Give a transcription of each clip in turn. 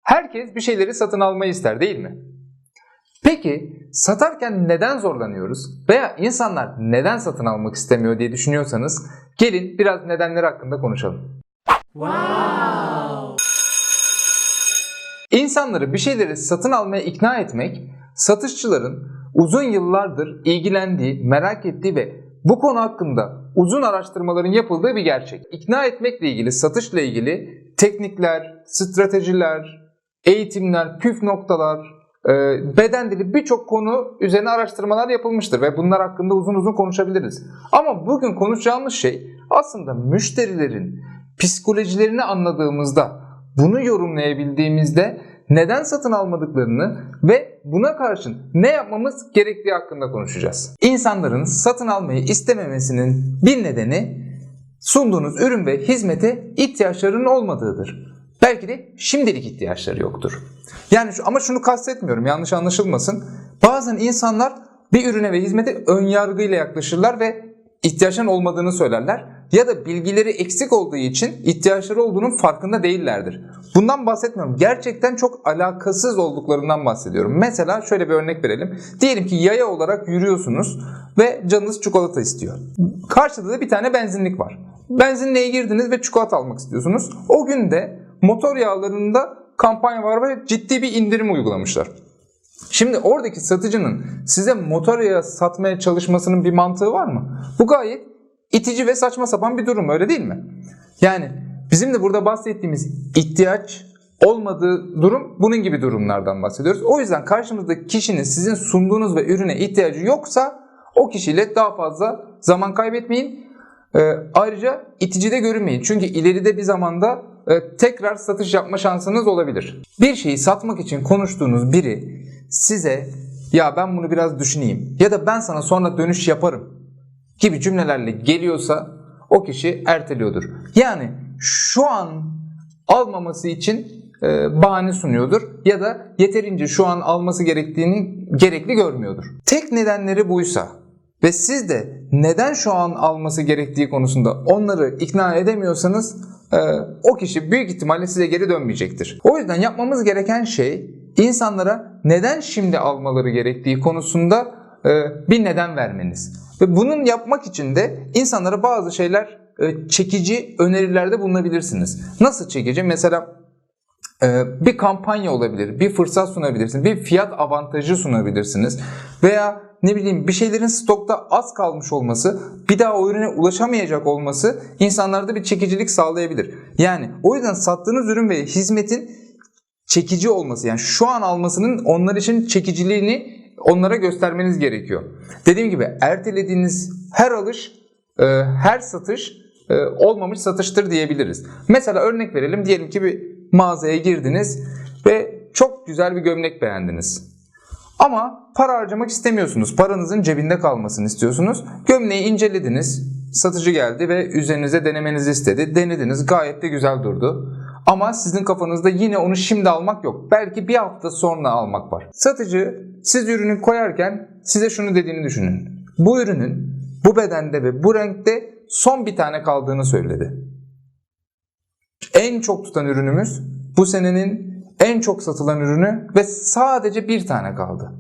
Herkes bir şeyleri satın almayı ister, değil mi? Peki satarken neden zorlanıyoruz veya insanlar neden satın almak istemiyor diye düşünüyorsanız gelin biraz nedenleri hakkında konuşalım. İnsanları bir şeyleri satın almaya ikna etmek, satışçıların uzun yıllardır ilgilendiği, merak ettiği ve bu konu hakkında uzun araştırmaların yapıldığı bir gerçek. İkna etmekle ilgili, satışla ilgili teknikler, stratejiler, eğitimler, püf noktalar, beden dili birçok konu üzerine araştırmalar yapılmıştır ve bunlar hakkında uzun uzun konuşabiliriz. Ama bugün konuşacağımız şey aslında müşterilerin psikolojilerini anladığımızda, bunu yorumlayabildiğimizde neden satın almadıklarını ve buna karşın ne yapmamız gerektiği hakkında konuşacağız. İnsanların satın almayı istememesinin bir nedeni sunduğunuz ürün ve hizmete ihtiyaçlarının olmadığıdır. Belki de şimdilik ihtiyaçları yoktur. Yani ama şunu kastetmiyorum, yanlış anlaşılmasın. Bazen insanlar bir ürüne ve hizmete önyargıyla yaklaşırlar ve ihtiyaçların olmadığını söylerler. Ya da bilgileri eksik olduğu için ihtiyaçları olduğunun farkında değillerdir. Bundan bahsetmiyorum. Gerçekten çok alakasız olduklarından bahsediyorum. Mesela şöyle bir örnek verelim. Diyelim ki yaya olarak yürüyorsunuz ve canınız çikolata istiyor. Karşıda da bir tane benzinlik var. Benzinliğe girdiniz ve çikolata almak istiyorsunuz. O gün de motor yağlarında kampanya var ve ciddi bir indirim uygulamışlar. Şimdi oradaki satıcının size motor yağı satmaya çalışmasının bir mantığı var mı? Bu gayet itici ve saçma sapan bir durum, öyle değil mi? Yani bizim de burada bahsettiğimiz ihtiyaç olmadığı durum, bunun gibi durumlardan bahsediyoruz. O yüzden karşımızdaki kişinin sizin sunduğunuz ve ürüne ihtiyacı yoksa o kişiyle daha fazla zaman kaybetmeyin. Ayrıca itici de görünmeyin. Çünkü ileride bir zamanda tekrar satış yapma şansınız olabilir. Bir şeyi satmak için konuştuğunuz biri size ya ben bunu biraz düşüneyim ya da ben sana sonra dönüş yaparım gibi cümlelerle geliyorsa o kişi erteliyordur. Yani şu an almaması için bahane sunuyordur ya da yeterince şu an alması gerekli görmüyordur. Tek nedenleri buysa ve siz de neden şu an alması gerektiği konusunda onları ikna edemiyorsanız o kişi büyük ihtimalle size geri dönmeyecektir. O yüzden yapmamız gereken şey insanlara neden şimdi almaları gerektiği konusunda bir neden vermeniz. Ve bunun yapmak için de insanlara bazı şeyler çekici önerilerde bulunabilirsiniz. Nasıl çekici? Mesela bir kampanya olabilir, bir fırsat sunabilirsiniz, bir fiyat avantajı sunabilirsiniz veya ne bileyim bir şeylerin stokta az kalmış olması, bir daha o ürüne ulaşamayacak olması insanlarda bir çekicilik sağlayabilir. Yani o yüzden sattığınız ürün ve hizmetin çekici olması, yani şu an almasının onlar için çekiciliğini onlara göstermeniz gerekiyor. Dediğim gibi ertelediğiniz her alış, her satış olmamış satıştır diyebiliriz. Mesela örnek verelim, diyelim ki bir mağazaya girdiniz ve çok güzel bir gömlek beğendiniz. Ama para harcamak istemiyorsunuz. Paranızın cebinde kalmasını istiyorsunuz. Gömleği incelediniz. Satıcı geldi ve üzerinize denemenizi istedi. Denediniz, gayet de güzel durdu. Ama sizin kafanızda yine onu şimdi almak yok. Belki bir hafta sonra almak var. Satıcı siz ürünü koyarken size şunu dediğini düşünün. Bu ürünün bu bedende ve bu renkte son bir tane kaldığını söyledi. En çok tutan ürünümüz, bu senenin en çok satılan ürünü ve sadece bir tane kaldı.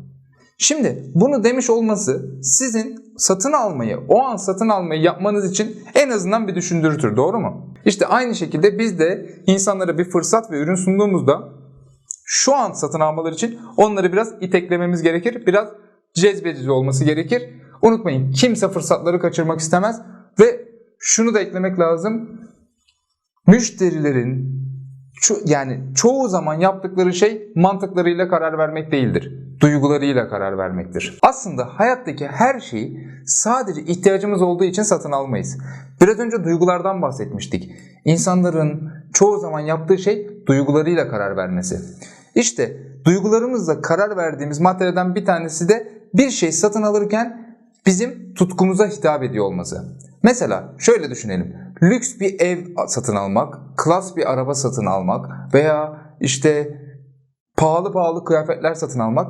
Şimdi bunu demiş olması sizin satın almayı, o an satın almayı yapmanız için en azından bir düşündürtür, doğru mu? İşte aynı şekilde biz de insanlara bir fırsat ve ürün sunduğumuzda şu an satın almaları için onları biraz iteklememiz gerekir, biraz cezbedici olması gerekir. Unutmayın, kimse fırsatları kaçırmak istemez ve şunu da eklemek lazım. Müşterilerin çoğu zaman yaptıkları şey mantıklarıyla karar vermek değildir. Duygularıyla karar vermektir. Aslında hayattaki her şeyi sadece ihtiyacımız olduğu için satın almayız. Biraz önce duygulardan bahsetmiştik. İnsanların çoğu zaman yaptığı şey duygularıyla karar vermesi. İşte duygularımızla karar verdiğimiz maddeden bir tanesi de bir şey satın alırken bizim tutkumuza hitap ediyor olması. Mesela şöyle düşünelim. Lüks bir ev satın almak, klas bir araba satın almak veya işte pahalı kıyafetler satın almak.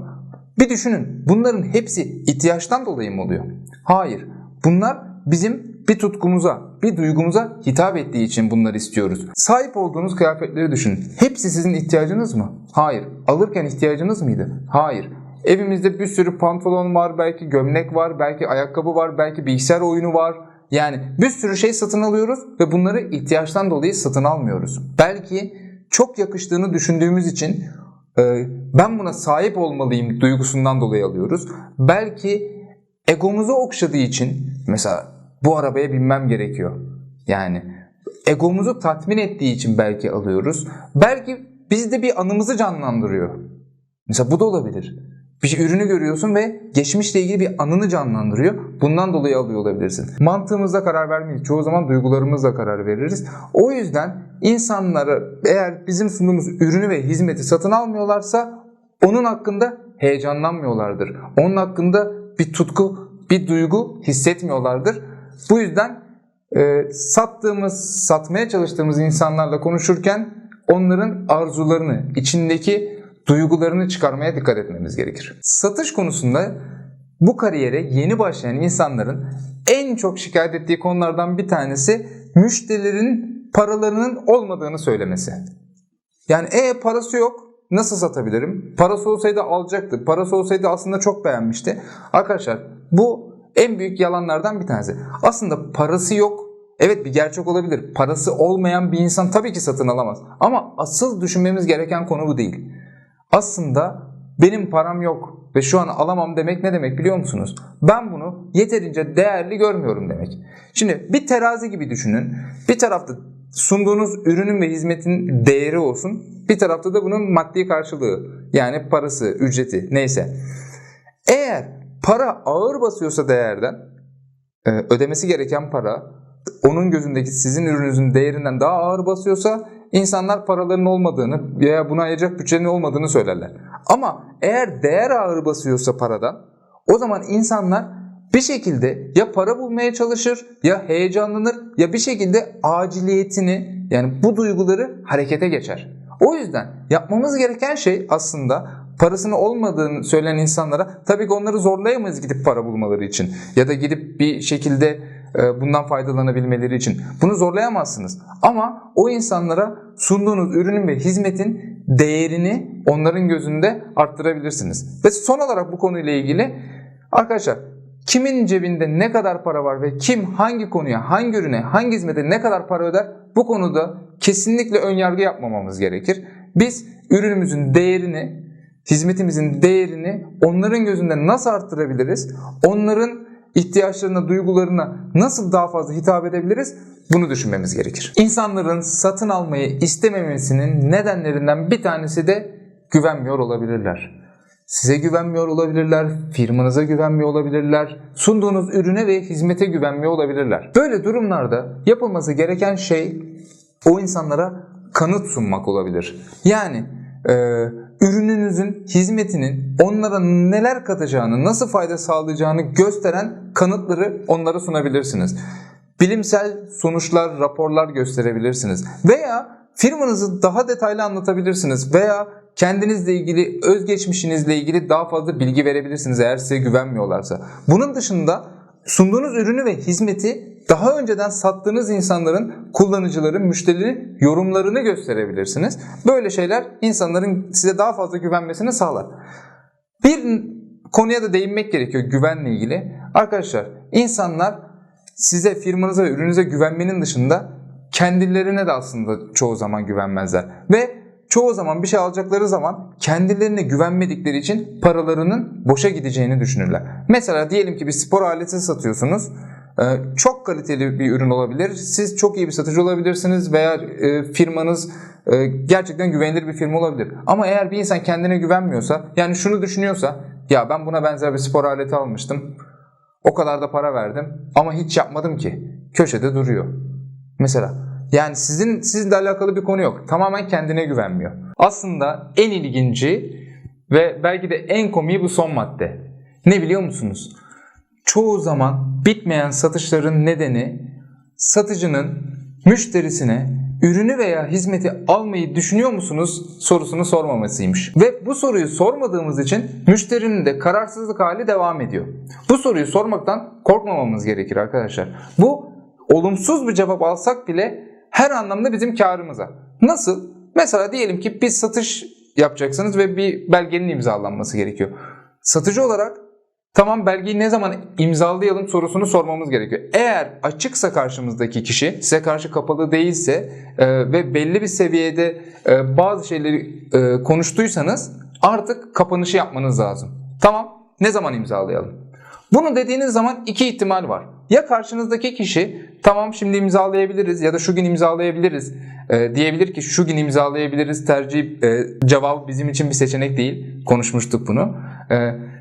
Bir düşünün, bunların hepsi ihtiyaçtan dolayı mı oluyor? Hayır. Bunlar bizim bir tutkumuza, bir duygumuza hitap ettiği için bunları istiyoruz. Sahip olduğunuz kıyafetleri düşünün. Hepsi sizin ihtiyacınız mı? Hayır. Alırken ihtiyacınız mıydı? Hayır. Evimizde bir sürü pantolon var, belki gömlek var, belki ayakkabı var, belki bilgisayar oyunu var. Yani bir sürü şey satın alıyoruz ve bunları ihtiyaçtan dolayı satın almıyoruz. Belki çok yakıştığını düşündüğümüz için ben buna sahip olmalıyım duygusundan dolayı alıyoruz. Belki egomuzu okşadığı için, mesela bu arabaya binmem gerekiyor. Yani egomuzu tatmin ettiği için belki alıyoruz. Belki bizde bir anımızı canlandırıyor. Mesela bu da olabilir. Bir ürünü görüyorsun ve geçmişle ilgili bir anını canlandırıyor. Bundan dolayı alıyor olabilirsin. Mantığımızla karar vermeyiz. Çoğu zaman duygularımızla karar veririz. O yüzden insanlara eğer bizim sunduğumuz ürünü ve hizmeti satın almıyorlarsa onun hakkında heyecanlanmıyorlardır. Onun hakkında bir tutku, bir duygu hissetmiyorlardır. Bu yüzden satmaya çalıştığımız insanlarla konuşurken onların arzularını, içindeki duygularını çıkarmaya dikkat etmemiz gerekir. Satış konusunda bu kariyere yeni başlayan insanların en çok şikayet ettiği konulardan bir tanesi müşterilerin paralarının olmadığını söylemesi. Yani parası yok, nasıl satabilirim? Parası olsaydı alacaktı. Parası olsaydı aslında çok beğenmişti. Arkadaşlar bu en büyük yalanlardan bir tanesi. Aslında parası yok. Evet, bir gerçek olabilir. Parası olmayan bir insan tabii ki satın alamaz. Ama asıl düşünmemiz gereken konu bu değil. Aslında benim param yok ve şu an alamam demek ne demek biliyor musunuz? Ben bunu yeterince değerli görmüyorum demek. Şimdi bir terazi gibi düşünün. Bir tarafta sunduğunuz ürünün ve hizmetin değeri olsun. Bir tarafta da bunun maddi karşılığı. Yani parası, ücreti neyse. Eğer para ağır basıyorsa değerden, ödemesi gereken para onun gözündeki sizin ürününüzün değerinden daha ağır basıyorsa insanlar paralarının olmadığını veya buna ayıracak bütçenin olmadığını söylerler. Ama eğer değer ağır basıyorsa paradan, o zaman insanlar bir şekilde ya para bulmaya çalışır, ya heyecanlanır, ya bir şekilde aciliyetini, yani bu duyguları harekete geçer. O yüzden yapmamız gereken şey aslında parasının olmadığını söyleyen insanlara, tabii ki onları zorlayamayız gidip para bulmaları için ya da gidip bir şekilde bundan faydalanabilmeleri için. Bunu zorlayamazsınız. Ama o insanlara sunduğunuz ürünün ve hizmetin değerini onların gözünde arttırabilirsiniz. Ve son olarak bu konuyla ilgili arkadaşlar, kimin cebinde ne kadar para var ve kim hangi konuya, hangi ürüne, hangi hizmete ne kadar para öder, bu konuda kesinlikle önyargı yapmamamız gerekir. Biz ürünümüzün değerini, hizmetimizin değerini onların gözünde nasıl arttırabiliriz? Onların ihtiyaçlarına, duygularına nasıl daha fazla hitap edebiliriz? Bunu düşünmemiz gerekir. İnsanların satın almayı istememesinin nedenlerinden bir tanesi de güvenmiyor olabilirler. Size güvenmiyor olabilirler, firmanıza güvenmiyor olabilirler, sunduğunuz ürüne ve hizmete güvenmiyor olabilirler. Böyle durumlarda yapılması gereken şey o insanlara kanıt sunmak olabilir. Yani ürününüzün, hizmetinin onlara neler katacağını, nasıl fayda sağlayacağını gösteren kanıtları onlara sunabilirsiniz. Bilimsel sonuçlar, raporlar gösterebilirsiniz. Veya firmanızı daha detaylı anlatabilirsiniz. Veya kendinizle ilgili, özgeçmişinizle ilgili daha fazla bilgi verebilirsiniz eğer size güvenmiyorlarsa. Bunun dışında sunduğunuz ürünü ve hizmeti daha önceden sattığınız insanların, kullanıcıların, müşterilerin yorumlarını gösterebilirsiniz. Böyle şeyler insanların size daha fazla güvenmesini sağlar. Bir konuya da değinmek gerekiyor güvenle ilgili. Arkadaşlar, insanlar size, firmanıza ve ürününüze güvenmenin dışında kendilerine de aslında çoğu zaman güvenmezler. Ve çoğu zaman bir şey alacakları zaman kendilerine güvenmedikleri için paralarının boşa gideceğini düşünürler. Mesela diyelim ki bir spor aleti satıyorsunuz. Çok kaliteli bir ürün olabilir. Siz çok iyi bir satıcı olabilirsiniz veya firmanız gerçekten güvenilir bir firma olabilir. Ama eğer bir insan kendine güvenmiyorsa, yani şunu düşünüyorsa, ya ben buna benzer bir spor aleti almıştım, o kadar da para verdim ama hiç yapmadım ki, köşede duruyor. Mesela yani sizinle alakalı bir konu yok. Tamamen kendine güvenmiyor. Aslında en ilginci ve belki de en komiği bu son madde. Ne biliyor musunuz? Çoğu zaman bitmeyen satışların nedeni satıcının müşterisine ürünü veya hizmeti almayı düşünüyor musunuz sorusunu sormamasıymış. Ve bu soruyu sormadığımız için müşterinin de kararsızlık hali devam ediyor. Bu soruyu sormaktan korkmamamız gerekir arkadaşlar. Bu olumsuz bir cevap alsak bile her anlamda bizim karımıza. Nasıl? Mesela diyelim ki bir satış yapacaksınız ve bir belgenin imzalanması gerekiyor. Satıcı olarak tamam, belgeyi ne zaman imzalayalım sorusunu sormamız gerekiyor. Eğer açıksa karşımızdaki kişi, size karşı kapalı değilse ve belli bir seviyede bazı şeyleri konuştuysanız artık kapanışı yapmanız lazım. Tamam, ne zaman imzalayalım? Bunu dediğiniz zaman iki ihtimal var. Ya karşınızdaki kişi tamam şimdi imzalayabiliriz ya da şu gün imzalayabiliriz diyebilir ki şu gün imzalayabiliriz cevabı bizim için bir seçenek değil. Konuşmuştuk bunu.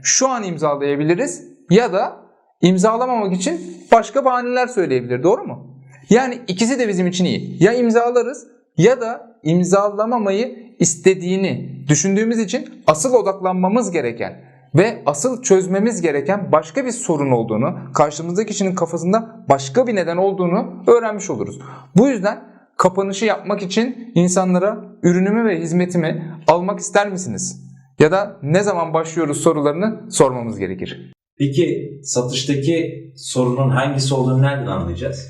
Şu an imzalayabiliriz ya da imzalamamak için başka bahaneler söyleyebilir. Doğru mu? Yani ikisi de bizim için iyi. Ya imzalarız ya da imzalamamayı istediğini düşündüğümüz için asıl odaklanmamız gereken ve asıl çözmemiz gereken başka bir sorun olduğunu, karşımızdaki kişinin kafasında başka bir neden olduğunu öğrenmiş oluruz. Bu yüzden kapanışı yapmak için insanlara ürünümü ve hizmetimi almak ister misiniz? Ya da ne zaman başlıyoruz sorularını sormamız gerekir. Peki satıştaki sorunun hangisi olduğunu nereden anlayacağız?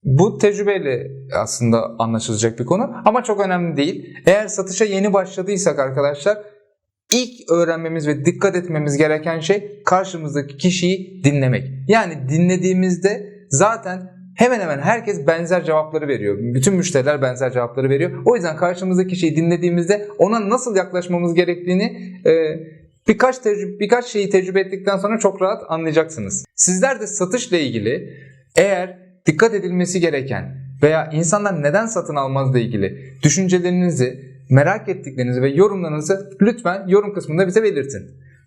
Bu tecrübeyle aslında anlaşılacak bir konu ama çok önemli değil. Eğer satışa yeni başladıysak arkadaşlar, İlk öğrenmemiz ve dikkat etmemiz gereken şey karşımızdaki kişiyi dinlemek. Yani dinlediğimizde zaten hemen hemen herkes benzer cevapları veriyor. Bütün müşteriler benzer cevapları veriyor. O yüzden karşımızdaki kişiyi dinlediğimizde ona nasıl yaklaşmamız gerektiğini birkaç şeyi tecrübe ettikten sonra çok rahat anlayacaksınız. Sizler de satışla ilgili eğer dikkat edilmesi gereken veya insanlar neden satın almazla ilgili düşüncelerinizi, merak ettiklerinizi ve yorumlarınızı lütfen yorum kısmında bize belirtin.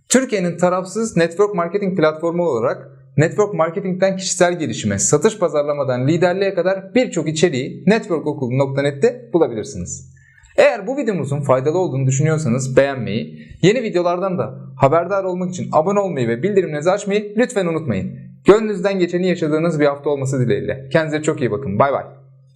Türkiye'nin tarafsız network marketing platformu olarak network marketingten kişisel gelişime, satış pazarlamadan liderliğe kadar birçok içeriği networkokulu.net'te bulabilirsiniz. Eğer bu videomuzun faydalı olduğunu düşünüyorsanız beğenmeyi, yeni videolardan da haberdar olmak için abone olmayı ve bildirimlerinizi açmayı lütfen unutmayın. Gönlünüzden geçeni yaşadığınız bir hafta olması dileğiyle. Kendinize çok iyi bakın. Bay bay.